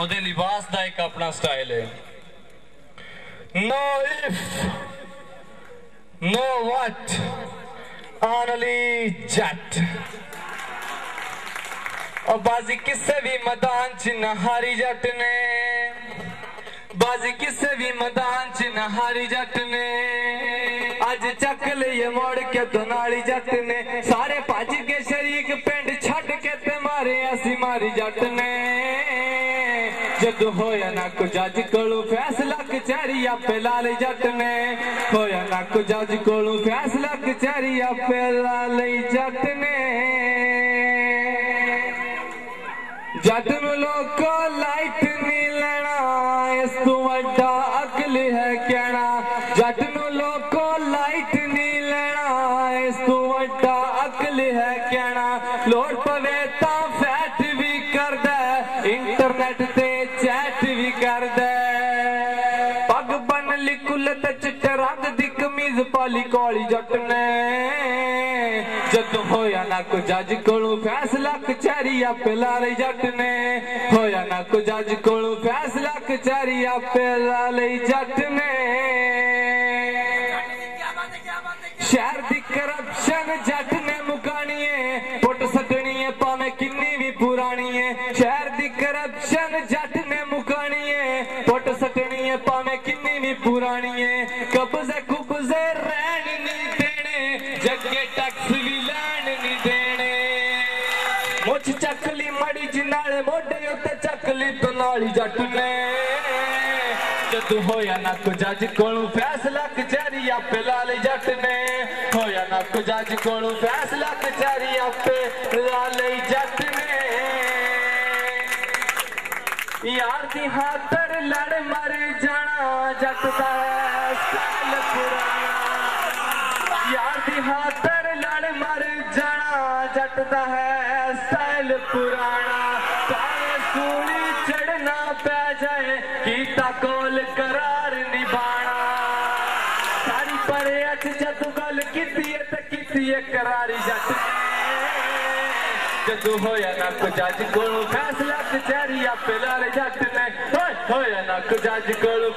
ਉਹਦੇ ਲਿਬਾਸ ਦਾ ਇੱਕ ਆਪਣਾ ਸਟਾਈਲ ਹੈ। No if, no what, only jat। और बाजी किसे भी मैदान च न हारी जट ने, बाजी किसे भी मैदान च न हारी जट ने। अज चक लिए मोड़ के दोनाली जट ने, सारे भज के शरीक पिंड छड़ के ते मारे असी मारी जट ने। जद होया ना को जज कोलू फैसला कचहरी आपे लाली जट ने, होया ना को जज कोलू फैसला कचहरी आपे लाली जट ने। जट नूं लोको लाइट नहीं लेना, इस तू वड्डा अकल है कहना। जट नूं लोको लाइट नहीं लेना, इस तू वड्डा अकल है कहना। लोड़ पवे तां फैट भी कर दे, इंटरनेट ते चैट भी कर दे। पग बन ली कुल ते चिट्टे रंग दी कमीज पाली कौली जट ने। जद होया ना को जज कोलू फैसला कचहरी आपे लाली जट ने, होया ना को जज कोलू फैसला कचहरी आपे लाली जट ने। शहर दी करप्शन जट ने मुकानी है, पुट सटनी है भावे किन्नी भी पुरानी है। शहर दी करप्शन जट ने मुकानी है, पुट सटनी है भावे किन्नी भी पुरानी है। कब्जे कुब्जे रहन नहीं देने, जगे टैक्स भी लैन नहीं देने। मुझ चकली मड़ी जिनाले मोढे उत्ते चकली तो नाली जट ने। जद होया ना को जज कोलू फैसला कचहरी आपे लाली जट ने, होया ना को जज कोलू फैसला कचहरी आपे लाली जट ने। यार दी खातर लड़ मर जाना जट दा स्टाइल पुराना। यार दी खातर लड़ मर जाना जट दा है स्टाइल पुराना। तारे सूली चढ़ना पै जाए कीता कोल करार निभाना। सारी परे अच जदू गल कीती है ते कीती है करारी जट ने। जदू होया ना को जज कोलू फैसला कचहरी आपे लाले जट ने, होया ना को जज कोलू